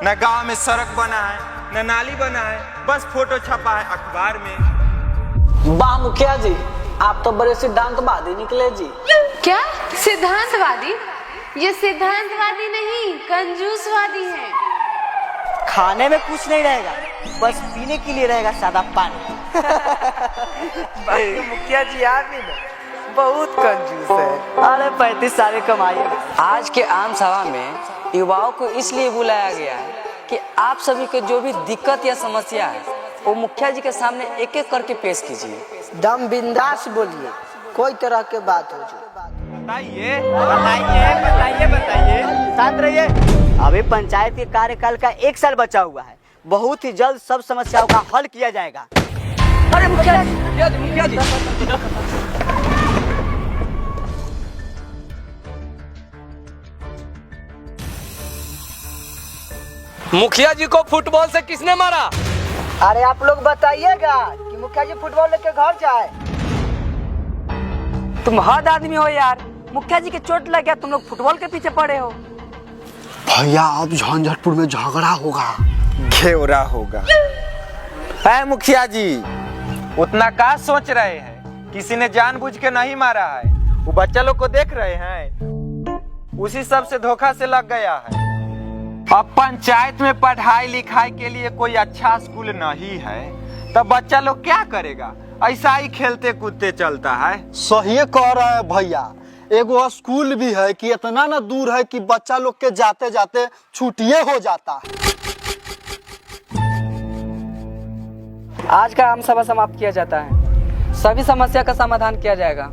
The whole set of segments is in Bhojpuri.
न गांव में सड़क बना है, न नाली बना है, बस फोटो छपा है अखबार में। वाह मुखिया जी, आप तो बड़े सिद्धांतवादी निकले जी। क्या सिद्धांतवादी? ये सिद्धांतवादी नहीं, कंजूसवादी है। खाने में कुछ नहीं रहेगा, बस पीने के लिए रहेगा सादा पानी। भाई मुखिया जी आप भी ना बहुत कंजूस है। अरे 35 साल कमाइए। आज के आम सभा में युवाओं को इसलिए बुलाया गया है कि आप सभी के जो भी दिक्कत या समस्या है वो मुखिया जी के सामने एक एक करके पेश कीजिए। दम बिंदास बोलिए, कोई तरह के बात हो जो। बताइए बताइए बताइए बताइए। शांत रहिए। अभी पंचायत के कार्यकाल का 1 साल बचा हुआ है, बहुत ही जल्द सब समस्याओं का हल किया जाएगा। अरे मुखिया जी मुखिया जी को फुटबॉल से किसने मारा? अरे आप लोग बताइएगा कि मुखिया जी फुटबॉल लेके घर जाए। तुम हद आदमी हो यार, मुखिया जी के चोट लग गया, तुम लोग फुटबॉल के पीछे पड़े हो। भैया अब झंझटपुर में झगड़ा होगा, घेवरा होगा। है मुखिया जी, उतना का सोच रहे हैं? किसी ने जानबूझ के नहीं मारा है, वो बच्चा लोग को देख रहे हैं, उसी सब से धोखा से लग गया है। अब पंचायत में पढ़ाई लिखाई के लिए कोई अच्छा स्कूल नहीं है, तब बच्चा लोग क्या करेगा? ऐसा ही खेलते कूदते चलता है। सही कह रहा है भैया। एगो स्कूल भी है कि इतना ना दूर है कि बच्चा लोग के जाते जाते छुट्टिए हो जाता है। आज का आम सभा समाप्त किया जाता है, सभी समस्या का समाधान किया जाएगा।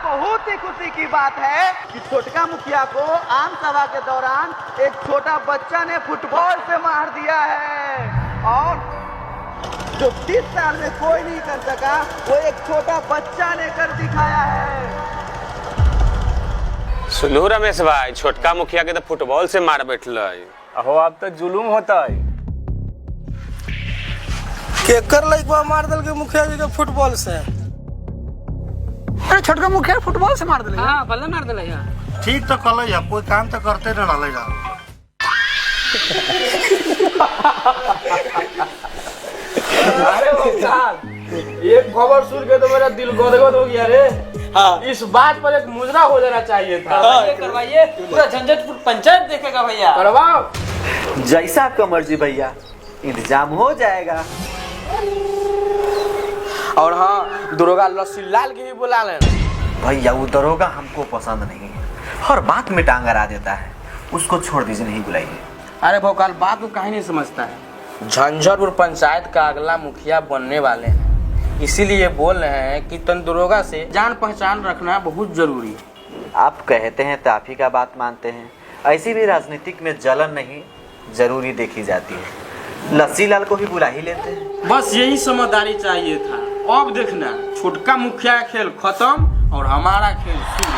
बहुत ही खुशी की बात है कि छोटका मुखिया को आम सभा के दौरान एक छोटा बच्चा ने फुटबॉल से मार दिया है, और जो 30 साल में कोई नहीं कर सका वो एक छोटा बच्चा ने कर दिखाया है। सुनो रमेश भाई, छोटका मुखिया के तो फुटबॉल से मार बैठल है। अहो अब तो जुलूम होता है। केकर लइकवा मार दल के मुखिया जी के फुटबॉल से। अरे छोटका मुखिया फुटबॉल से मार दिले। हाँ भले मार दिले यार। ठीक तो कल या कोई काम तो करते न रहले जा। अरे भगवान, एक खबर सुन के तो मेरा दिल गदगद हो गया रे। हाँ। इस बात पर एक मुजरा हो जाना चाहिए था। करवाइए, पूरा झंझटपुर पंचायत देखेगा भैया। करवाओ। जैसा आपका मर्जी भैया, इंतजाम हो जाएगा। और हाँ, दरोगा लस्सी लाल के भी बुला लेना। भैया वो दरोगा हमको पसंद नहीं है, हर बात में टांग अड़ा देता है, उसको छोड़ दीजिए, नहीं बुलाइए। अरे भोकाल, बात को कहीं नहीं समझता है। झंझटपुर पंचायत का अगला मुखिया बनने वाले हैं, इसीलिए बोल रहे हैं कि तन दरोगा से जान पहचान रखना बहुत जरूरी है। आप कहते हैं तो आप ही का बात मानते हैं। ऐसी भी राजनीतिक में जलन नहीं जरूरी देखी जाती है। लस्सी लाल को ही बुला ही लेते हैं। बस यही समझदारी चाहिए था। अब देखना, छोटका मुखिया का खेल खत्म और हमारा खेल शुरू।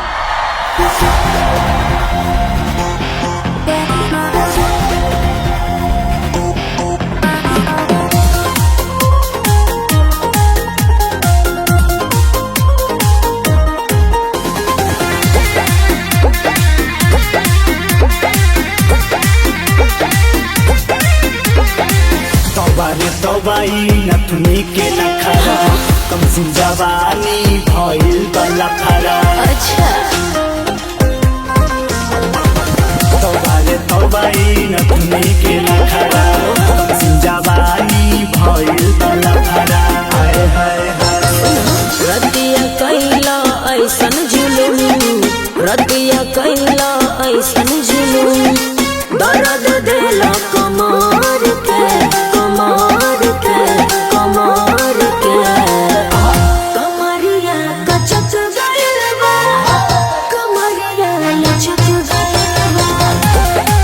तबाई नथुनी के नखरा कम जवानी भइल बला खरा। अच्छा तबाई नथुनी के नखरा कम जवानी भइल बला खरा। हाय हाय हाय रतिया कैला ऐसन जुलूम, रतिया कैला ऐसन जुनून दर्द देला कमर के कमर के कमर के कमरिया कचक गइल बा कमरिया लचक गइल बा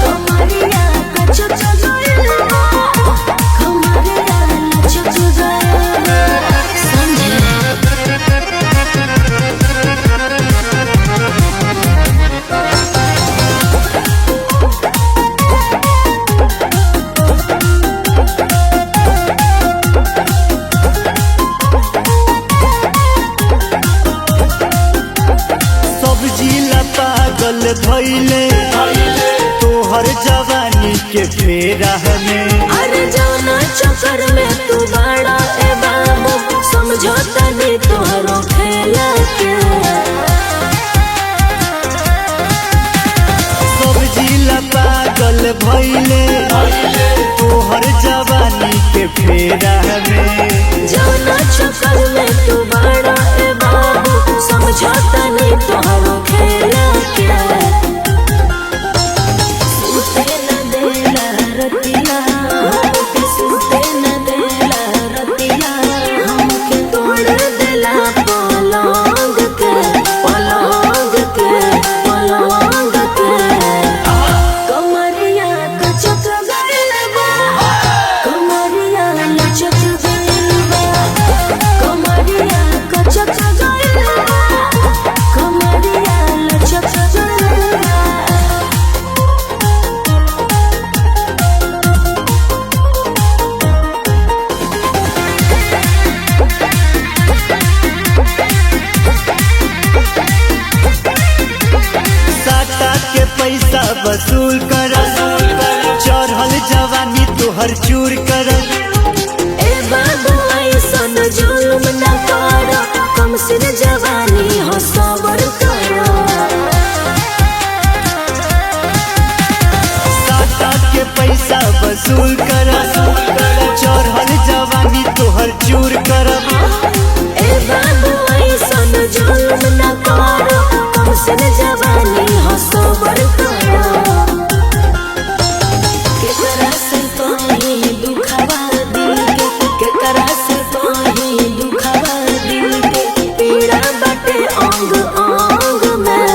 कमरिया कचक गइल बा कमरिया लचक गइल बा समझे। पागल भइले तोहर जवानी के फेरा में अरे जाना चक्कर में तू बड़ा ए बाबू समझो तनी तोहरो खेला के सब जिला पागल भइले तोहर जवानी के फेरा में जाना चक्कर में तू बड़ा ए बाबू समझो तनी तोहरो खेला के सुते न देला रतिया हमके सुते न देला रतिया हमके तोड़ देला पलंग के पलंग के पलंग के कमरिया कचक गइल बा कमरिया लचक गइल बा कमरिया कचक गइल बा कमरिया लचक गइल बा। साटा के पैसा वसूल कर चढ़ल जवानी तोहर चूर कर ए बाबू ऐसन जुल्म न कर कम सिन जवानी हो सबर कर साटा के पैसा वसूल कर चढ़ल जवानी तोहर चूर कर ए बाबू ऐसन जुल्म न कर कम सिन जवानी हो सबर कर केकरा से कहीं दुखवा दिल के केकरा से कहीं दुखवा दिल के पीड़ा बाटे अंग अंग में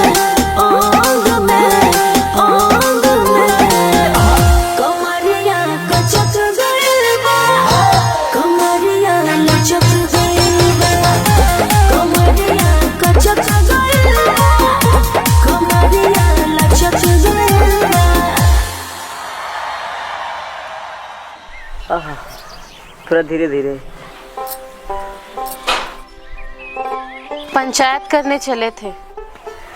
अंग में अंग में कमरिया कचक गइल बा कमरिया लचक गइल बा कमरिया कचक गइल बा कमरिया लचक गइल बा। आहा, थोड़ा धीरे धीरे। पंचायत करने चले थे,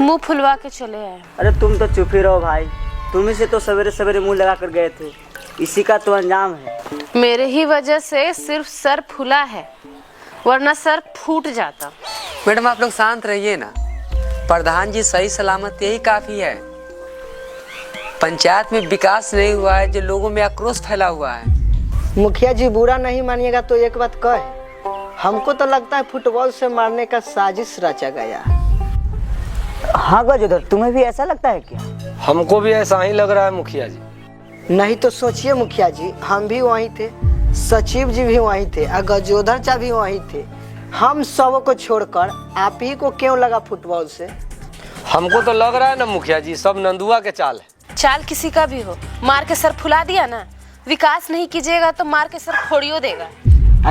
मुंह फुलवा के चले आए। अरे तुम तो चुप ही रहो भाई, तुम ही से तो सवेरे सवेरे मुंह लगा कर गए थे, इसी का तो अंजाम है। मेरे ही वजह से सिर्फ सर फूला है, वरना सर फूट जाता। मैडम आप लोग शांत रहिए ना, प्रधान जी सही सलामत यही काफी है। पंचायत में विकास नहीं हुआ है, जो लोगों में आक्रोश फैला हुआ है। मुखिया जी बुरा नहीं मानिएगा तो एक बात कहे, हमको तो लगता है फुटबॉल से मारने का साजिश रचा गया। हाँ गजोधर, तुम्हें भी ऐसा लगता है क्या? हमको भी ऐसा ही लग रहा है मुखिया जी। नहीं तो सोचिए मुखिया जी, हम भी वहीं थे, सचिव जी भी वहीं थे और गजोधर चा भी वहीं थे। हम सब को छोड़कर आप ही को क्यों लगा फुटबॉल से? हमको तो लग रहा है ना मुखिया जी, सब नंदुआ के चाल है। चाल किसी का भी हो, मार के सर फुला दिया ना, विकास नहीं कीजिएगा तो मार के सर फोड़ियो देगा।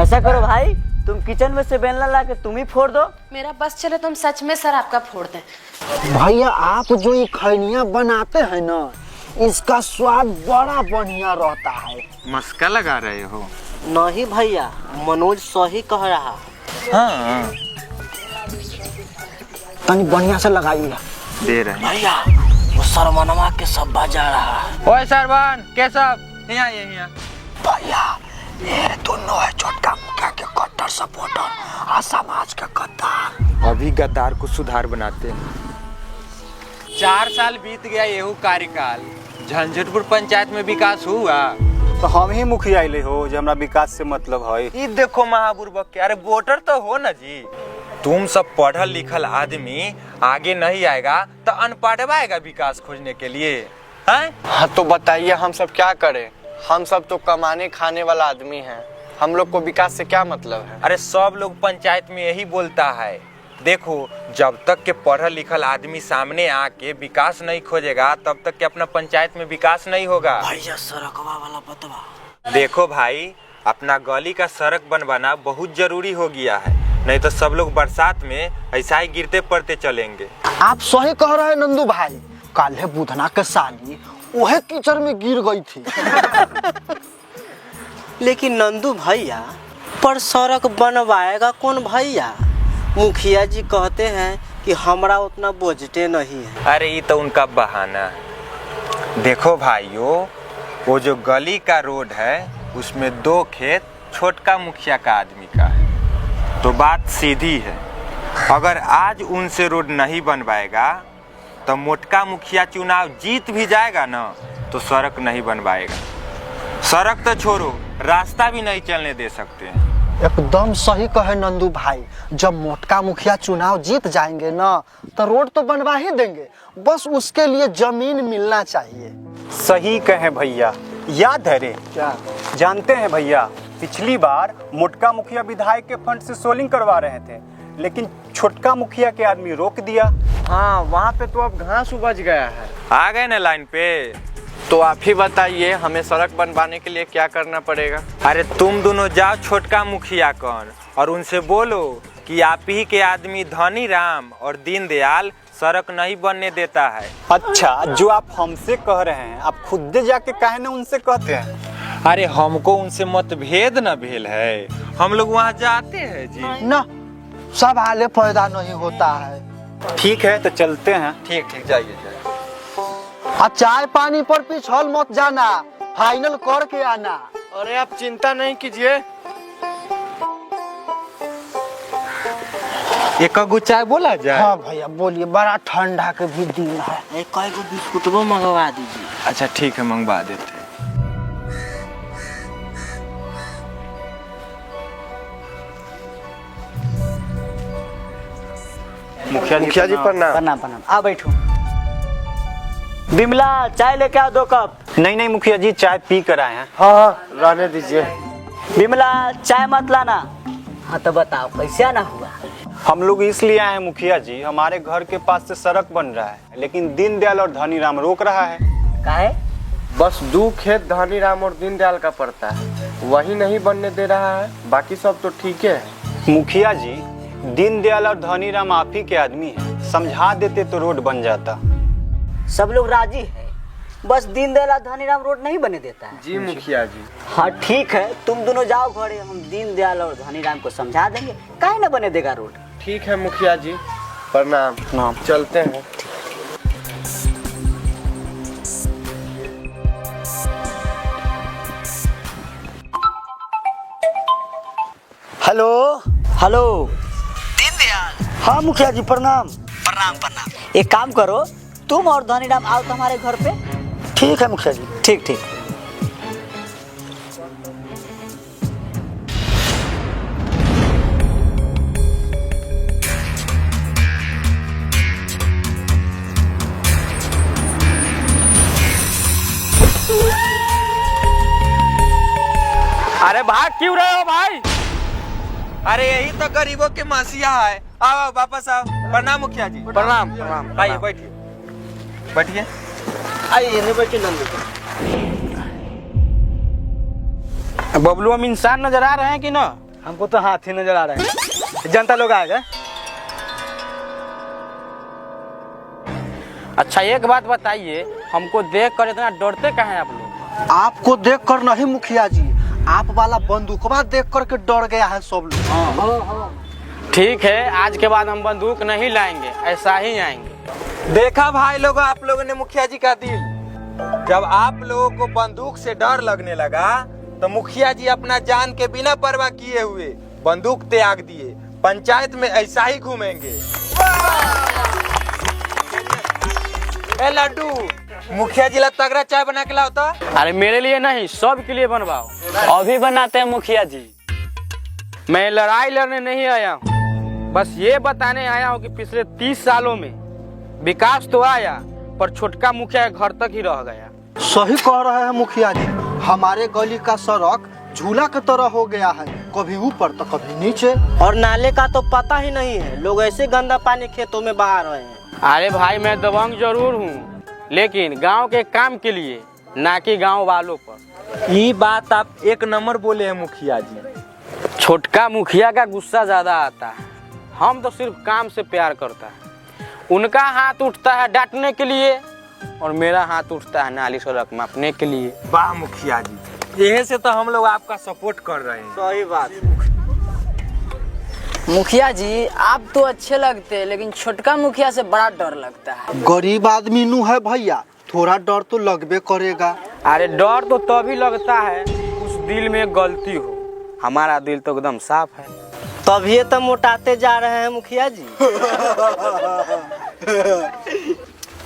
ऐसा करो भाई, तुम किचन में से बेलना ला के तुम ही फोड़ दो। मेरा बस चले तो हम सच में सर आपका फोड़ दें। भैया आप जो ये खैनिया बनाते हैं ना, इसका स्वाद बड़ा बढ़िया रहता है। मस्का लगा रहे हो? नहीं भैया, मनोज सही कह रहा। हाँ तनी बढ़िया से लगाइए। दे रहे हैं। भैया वो सरवनवा के सब बजा रहा है। ओए सरवन केशव, यहाँ यहाँ। भैया ये दोनों है छोटका मुखिया के कट्टर सपोर्टर और समाज के गद्दार। अभी गद्दार को सुधार बनाते हैं। 4 साल बीत गया येहू कार्यकाल, झंझटपुर पंचायत में विकास हुआ? तो हम ही मुखिया आइले हो जो हमरा विकास से मतलब है। ये देखो महाबुर्बक के, अरे वोटर तो हो ना जी। तुम सब पढ़ल लिखल आदमी आगे नहीं आएगा तो अनपढ़ आएगा विकास खोजने के लिए हैं? हाँ तो बताइए हम सब क्या करें? हम सब तो कमाने खाने वाला आदमी हैं, हम लोग को विकास से क्या मतलब है? अरे सब लोग पंचायत में यही बोलता है। देखो जब तक के पढ़ल लिखल आदमी सामने आके विकास नहीं खोजेगा तब तक के अपना पंचायत में विकास नहीं होगा। भैया सड़कवा वाला बतवा। देखो भाई, अपना गली का सड़क बनवाना बहुत जरूरी हो गया है, नहीं तो सब लोग बरसात में ऐसा ही गिरते पड़ते चलेंगे। आप सही कह रहे हैं नंदू भाई। काले बुधना के साली वह कीचड़ में गिर गई थी। लेकिन नंदू भैया पर सड़क बनवाएगा कौन भैया? मुखिया जी कहते हैं कि हमरा उतना बजटे नहीं है। अरे ये तो उनका बहाना है। देखो भाइयों, वो जो गली का रोड है उसमें 2 खेत छोटका मुखिया का आदमी का है, तो बात सीधी है। अगर आज उनसे रोड नहीं बनवाएगा तो मोटका मुखिया चुनाव जीत भी जाएगा ना तो सड़क नहीं बनवाएगा। सड़क तो छोड़ो, रास्ता भी नहीं चलने दे सकते हैं। एकदम सही कहे नंदू भाई। जब मोटका मुखिया चुनाव जीत जाएंगे ना तो रोड तो बनवा ही देंगे, बस उसके लिए जमीन मिलना चाहिए। सही कहे भैया। याद है रे? क्या? जानते हैं भैया, पिछली बार मोटका मुखिया विधायक के फंड से सोलिंग करवा रहे थे, लेकिन छोटका मुखिया के आदमी रोक दिया। हाँ, वहाँ पे तो अब घास उपज गया है। आ गए ना लाइन पे? तो आप ही बताइए हमें सड़क बनवाने के लिए क्या करना पड़ेगा? अरे तुम दोनों जाओ छोटका मुखिया कौन और उनसे बोलो कि आप ही के आदमी धनी राम और दीनदयाल सड़क नहीं बनने देता है। अच्छा, जो आप हमसे कह रहे हैं आप खुद जाके काहे ना उनसे कहते हैं? अरे हमको उनसे मतभेद न भेल है, हम लोग वहाँ जाते हैं जी। ना, सब हाले पैदा नहीं होता है। ठीक है तो चलते हैं। ठीक ठीक, जाइए जाइए। और चाय पानी पर पिछल मत जाना, फाइनल करके आना। अरे आप चिंता नहीं कीजिए। एक चाय बोला जाए? हाँ भैया बोलिए, बड़ा ठंडा के भी दिन है। एक को बिस्कुट वो मंगवा दीजिए। अच्छा ठीक है, मंगवा देते हैं। मुखिया जी प्रणाम। प्रणाम प्रणाम। आ बैठो। बिमला चाय लेके आओ 2 कप। नहीं मुखिया जी, चाय पी कर आए हैं। हाँ रहने दीजिए। बिमला चाय मत लाना। हाँ तो बताओ कैसे आना हुआ? हम लोग इसलिए आए हैं मुखिया जी, हमारे घर के पास से सड़क बन रहा है, लेकिन दीनदयाल और धनीराम रोक रहा है। काहे? बस 2 खेत धनीराम और दीनदयाल का पड़ता है, वही नहीं बनने दे रहा है, बाकी सब तो ठीक है। मुखिया जी, दीनदयाल और धनीराम आप ही के आदमी हैं, समझा देते तो रोड बन जाता। सब लोग राजी है, बस दीनदयाल और धनीराम रोड नहीं बने देता है। जी मुखिया जी। हाँ ठीक है, तुम दोनों जाओ घरे, हम दीनदयाल और धनीराम को समझा देंगे, काहे ना बने देगा रोड। ठीक है मुखिया जी, प्रणाम। चलते हैं। Hello hello Deendayal. हाँ मुखिया जी प्रणाम। प्रणाम प्रणाम। एक काम करो, तुम और धनीराम आओ तो हमारे घर पे। ठीक है मुखिया जी। ठीक ठीक। अरे भाग क्यों रहे हो भाई? अरे यही तो गरीबों के मसीहा है। आओ वापस आओ। प्रणाम मुखिया जी। प्रणाम प्रणाम। आइए बैठिए बैठिए। आइए नहीं बैठिए नंदू। बबलू, हम इंसान नजर आ रहे हैं कि ना? हमको तो हाथी नजर आ रहे हैं। जनता लोग आ गए। अच्छा एक बात बताइए, हमको देख कर इतना डरते कहाँ हैं आप लोग? आपको देखकर नहीं मुखिया जी, आप वाला बंदूकवा देख करके डर गया है सब लोग। ठीक है, आज के बाद हम बंदूक नहीं लाएंगे, ऐसा ही आएंगे। देखा भाई लोगों, आप लोगों ने मुखिया जी का दिल। जब आप लोगों को बंदूक से डर लगने लगा तो मुखिया जी अपना जान के बिना परवाह किए हुए बंदूक त्याग दिए। पंचायत में ऐसा ही घूमेंगे। ए लड्डू, मुखिया जी ला तगड़ा चाय बना के लाओ तो। अरे मेरे लिए नहीं, सब के लिए बनवाओ। अभी बनाते हैं मुखिया जी। मैं लड़ाई लड़ने नहीं आया हूँ। बस ये बताने आया हूँ कि पिछले 30 सालों में विकास तो आया पर छोटका मुखिया घर तक ही रह गया। सही कह रहे हैं मुखिया जी, हमारे गली का सड़क झूला की तरह हो गया है, कभी ऊपर तो कभी नीचे। और नाले का तो पता ही नहीं है, लोग ऐसे गंदा पानी खेतों में बहा रहे हैं। अरे भाई मैं दबंग जरूर हूँ, लेकिन गांव के काम के लिए, ना कि गांव वालों पर। ये बात आप एक नंबर बोले हैं मुखिया जी। छोटका मुखिया का गुस्सा ज्यादा आता है, हम तो सिर्फ काम से प्यार करता है। उनका हाथ उठता है डांटने के लिए और मेरा हाथ उठता है नाली सड़क मापने के लिए। वाह मुखिया जी, यही से तो हम लोग आपका सपोर्ट कर रहे हैं। सही बात। मुखिया जी आप तो अच्छे लगते हैं, लेकिन छोटका मुखिया से बड़ा डर लगता है। गरीब आदमी नू है भैया, थोड़ा डर तो लगबे करेगा। अरे डर तो तभी लगता है उस दिल में गलती हो, हमारा दिल तो एकदम साफ है। तभी तो मोटाते जा रहे हैं मुखिया जी।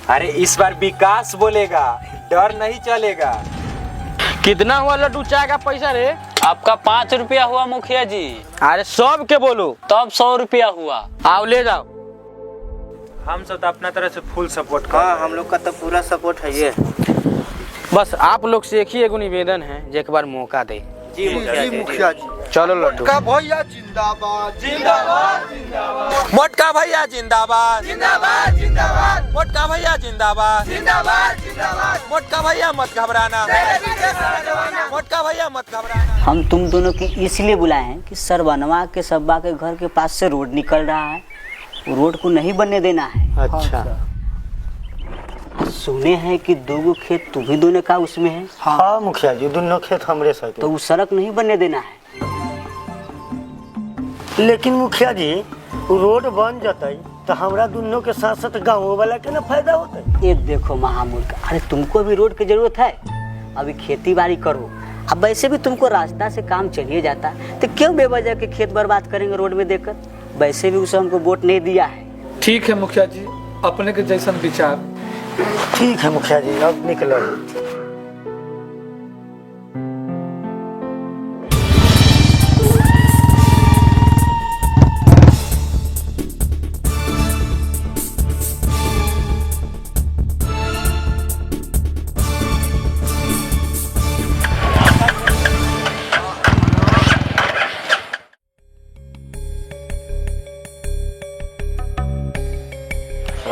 अरे इस बार विकास बोलेगा, डर नहीं चलेगा। कितना हुआ लड्डू चाय का पैसा रे? आपका 5 रुपया हुआ मुखिया जी। अरे सब के बोलो। तब 100 रुपया हुआ। आओ ले जाओ। हम सब तो अपना तरह से फुल सपोर्ट कर। हाँ हम लोग का तो पूरा सपोर्ट है ये। बस आप लोग से एक ही एगो निवेदन है, एक बार मौका दे। जी मुखिया जी। चलो लड्डू। मोटका भैया जिंदाबाद जिंदाबाद जिंदाबाद। मोटका भैया जिंदाबाद जिंदाबाद जिंदाबाद। मोटका भैया जिंदाबाद जिंदाबाद जिंदाबाद। मोटका भैया मत घबराना, मोटका भैया मत घबराना। हम तुम दोनों की इसलिए बुलाए हैं कि सरवनवा के सब्बा के घर के पास से रोड निकल रहा है, वो रोड को नहीं बनने देना है। अच्छा। सुने हैं कि 2 खेत तुम्ही दोनों का उसमें है। हाँ मुखिया जी, दोनों खेत हमरे साथ। तो वो सड़क नहीं बनने देना है। लेकिन मुखिया जी रोड बन जाते तो हमरा दोनों के साथ साथ गाँव वाला के ना फायदा होता। ये देखो महामूर्ख, अरे तुमको भी रोड की जरूरत है, अभी खेती बाड़ी करो। अब वैसे भी तुमको रास्ता से काम चलिए जाता, तो क्यों बेवजह के खेत बर्बाद करेंगे रोड में देकर? वैसे भी उसे हमको वोट नहीं दिया है। ठीक है मुखिया जी, अपने के जैसा विचार। ठीक है मुखिया जी, अब निकलो।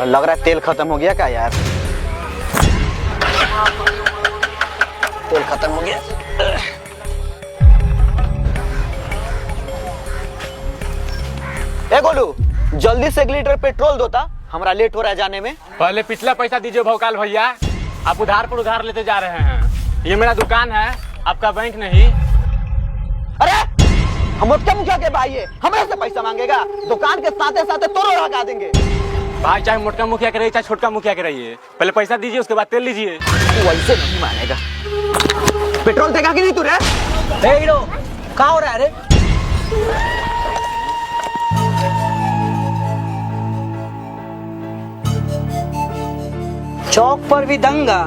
लग रहा है तेल खत्म हो गया क्या यार? तेल खत्म हो गया। ए गोलू, जल्दी से 1 लीटर पेट्रोल दोता, हमारा लेट हो रहा है जाने में। पहले पिछला पैसा दीजिए भौकाल भैया, आप उधार पर उधार लेते जा रहे हैं। ये मेरा दुकान है, आपका बैंक नहीं। अरे हम मोटका मुखिया के भाई है, हमें से पैसा मांगेगा? दुकान के साथे साथे तोरो लगा देंगे। भाई चाहे मोटका मुखिया के रहिए चाहे छोटका मुखिया के रहिए, पहले पैसा दीजिए उसके बाद तेल लीजिए। वैसे नहीं मानेगा। पेट्रोल देगा कि नहीं तू रे? हीरो क्या हो रहा है रे? चौक पर भी दंगा,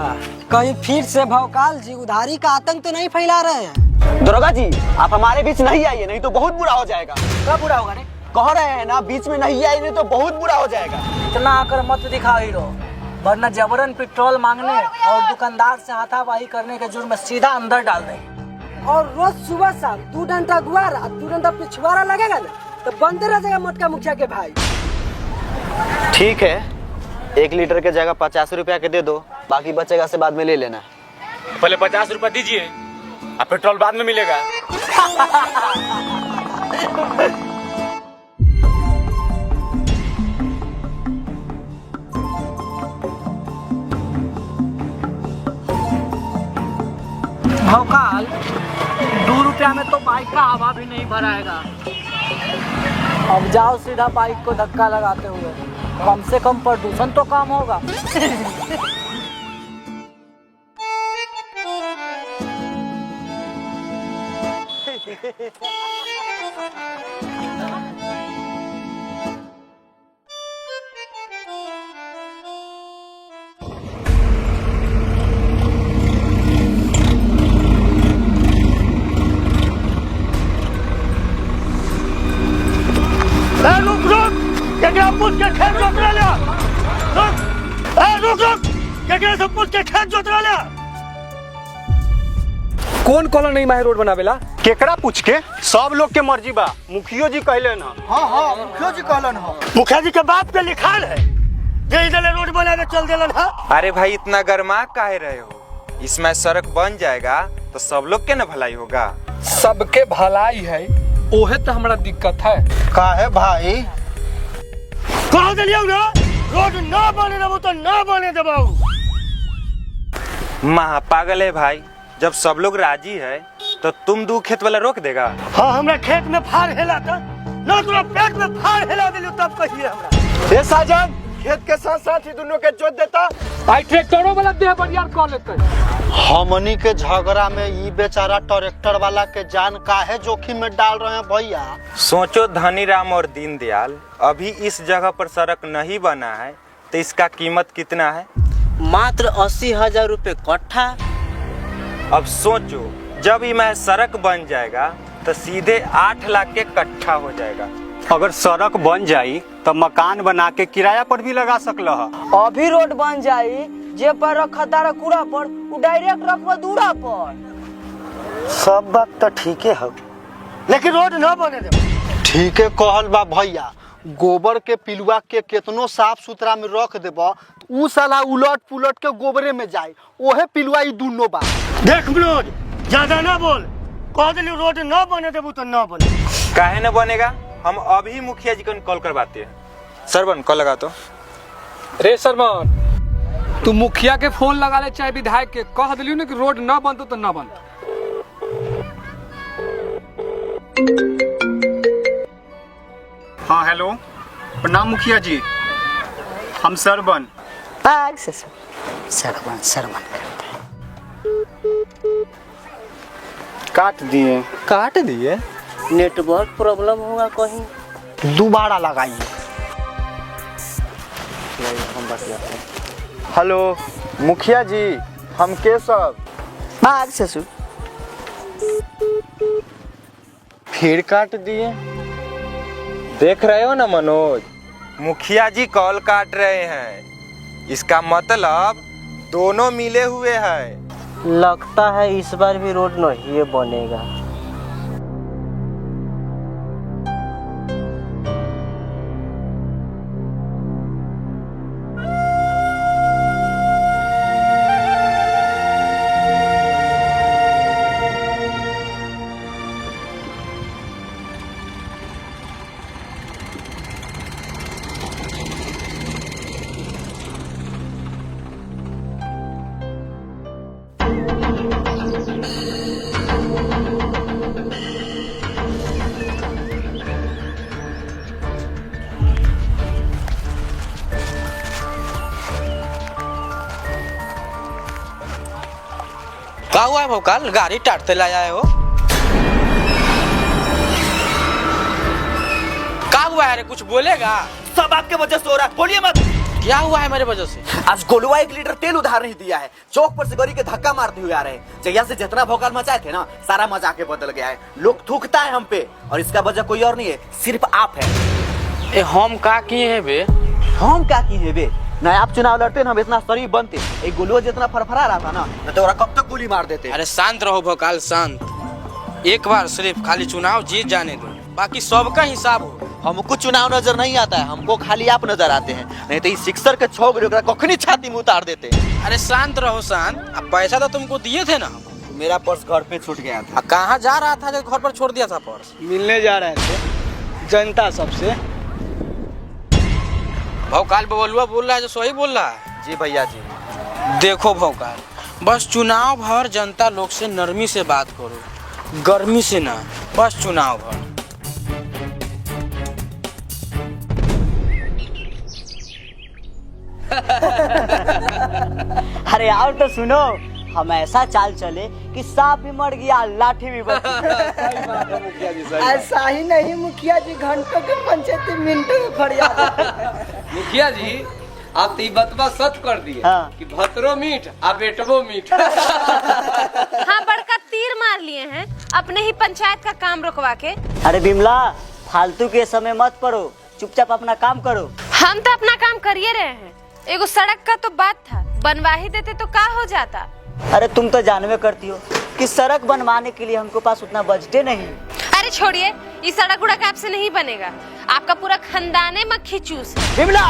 कहीं फिर से भौकाल जी उधारी का आतंक तो नहीं फैला रहे हैं? दरोगा जी आप हमारे बीच नहीं आइए, नहीं तो बहुत बुरा हो जाएगा। क्या बुरा होगा रे? कह रहे हैं ना, बीच में नहीं आइए नहीं तो बहुत बुरा हो जाएगा। इतना आकर मत दिखाओ हीरो, वरना जबरन पेट्रोल मांगने और दुकानदार से हाथापाई करने के जुर्म में सीधा अंदर डाल देंगे। और रोज सुबह शाम 2 डंडा गुआरा 2 डंडा पिछवाड़ा लगेगा ना, तो बनते रह जाएगा मोटका मुखिया के भाई। ठीक है, 1 लीटर के जगह 50 रुपया के दे दो, बाकी बचेगा से बाद में ले लेना। पहले 50 रुपया दीजिए, अब पेट्रोल बाद में मिलेगा। भौकाल 2 रुपया में तो बाइक का हवा भी नहीं भराएगा। अब जाओ सीधा बाइक को धक्का लगाते हुए, कम से कम प्रदूषण तो कम होगा। रुक रुक रुक, केकरा से पूछ के खेत जोतवा ले। कौन कॉलोनी में रोड बनावेला? केकरा पूछ के? सब लोग के मर्जी बा, मुखियो जी कहले ना। हाँ हाँ, मुखिया जी कहलन हो। मुखिया जी के बाप पे लिखाल है जे इधर रोड बना के चल देलन है। अरे भाई इतना गर्मा काहे रहे हो? इसमें सड़क बन जाएगा तो सब लोग के ना भलाई होगा। सबके भलाई है, ओहे तो हमारा दिक्कत है। का है भाई? कह दिलियो ना, रोड ना बने देबो तो ना बने देबो। महा पागल है भाई, जब सब लोग राजी है तो तुम 2 खेत वाला रोक देगा? हाँ, हमरा खेत में फाड़ हेला था ना, तोरा पेट में फाड़ हेला दिलियो तब कहिए हमरा। ए साजन, खेत के साथ साथ ही दोनों के जोत देता। आई ट्रैक्टरों वाला देह बरियार कॉल लेते। हमनी के झगड़ा में ये बेचारा ट्रैक्टर वाला के जान काहे जोखिम में डाल रहे हैं भैया? सोचो धनीराम और दीनदयाल, अभी इस जगह पर सड़क नहीं बना है तो इसका कीमत कितना है? मात्र 80,000 रुपए कट्ठा। अब सोचो, जब ये सड़क बन जाएगा तो सीधे 8 लाख के कट्ठा हो जाएगा। अगर सड़क बन जाई तो मकान बना के किराया पर भी लगा सकल ह। अभी रोड बन जाई, जे पर रखा तारा कूड़ा पर उ डायरेक्ट रखवा दूरा पर। सब बात तो ठीक है, लेकिन रोड ना बने देबो। ठीक है कहल बा भैया। गोबर के पिलुआ के केतनो साफ सुथरा में रख देबो, उ साला उलट पुलट के गोबरे में जाए, ओहे पिलुआ ई दुनो बा। देख विनोद, ज्यादा ना बोल। कह दिलियो रोड ना बने देबो तो ना बने। काहे न बनेगा? हम अभी मुखिया जी को कॉल करवाते हैं। सरवन कॉल लगा तो। रे सरवन, तू मुखिया के फोन लगा ले चाहे विधायक के, कह दिलियो ना कि रोड ना बनतो तो ना बनतो। हाँ हेलो, प्रणाम मुखिया जी, हम सरवन। सरवन सरवन काट दिए। नेटवर्क प्रॉब्लम होगा कहीं। दोबारा लगाइए। हेलो मुखिया जी, हम केशव। भाग ससुर। फिर काट दिए। देख रहे हो ना मनोज, मुखिया जी कॉल काट रहे हैं, इसका मतलब दोनों मिले हुए हैं। लगता है इस बार भी रोड नहीं बनेगा। क्या हुआ है भोकाल, गाड़ी टाटते लाया है हो? क्या हुआ है रे, कुछ बोलेगा? सब आपके वजह से हो रहा है, बोलिए मत। क्या हुआ है मेरे वजह से? आज गोलुआ 1 लीटर तेल उधार नहीं दिया है, चौक पर से गरी के धक्का मारते हुए आ रहे हैं। जैया से जितना भोकाल मचाए थे ना, सारा मजाक के बदल गया है। लोग थूकता है हम पे, और इसका वजह कोई और नहीं है, सिर्फ आप है। हम का किए हैं बे? हम क्या किए बे? न आप चुनाव लड़ते न हम इतना शरीफ बनते। एक गोलुआ जितना फरफरा रहा था ना, न तो कब तक गोली मार देते। अरे शांत रहो भोकाल, शांत। एक बार सिर्फ खाली चुनाव जीत जाने दो, बाकी सबका हिसाब हो। हमको चुनाव नजर नहीं आता है, हमको खाली आप नजर आते हैं। नहीं तो इस सिक्सर के 6 गोली कखनी छाती में उतार देते। अरे शांत रहो, शांत। अब पैसा तो तुमको दिए थे ना? मेरा पर्स घर पे छूट गया था। कहाँ जा रहा था जो घर पर छोड़ दिया था पर्स? मिलने जा रहे थे जनता सबसे। भोकाल बबलुआ बोल रहा है जो सही बोल रहा है। जी भैया जी। देखो भोकाल, बस चुनाव भर जनता लोग से नरमी से बात करो, गर्मी से ना, बस चुनाव भर। अरे और तो सुनो, हम ऐसा चाल चले कि सांप भी मर गया, लाठी भी बच गई। ऐसा ही नहीं मुखिया जी, घंटों के पंचायती मिनटों में फरियाद। मुखिया जी, आप तो बतवा सच कर दिए। हाँ। कि भतरो मीठ आ बेटवो मीठ। हाँ, बड़का तीर मार लिए हैं अपने ही पंचायत का काम रुकवा के। अरे बिमला, फालतू के समय मत पड़ो, चुपचाप अपना काम करो। हम तो अपना काम करिए रहे हैं, एगो सड़क का तो बात था, बनवा ही देते तो का हो जाता। अरे तुम तो जानवे करती हो कि सड़क बनवाने के लिए हमको पास उतना बजटे नहीं। अरे छोड़िए, ये सड़क उड़क आपसे नहीं बनेगा, आपका पूरा खानदाने मक्खी चूस है। विमला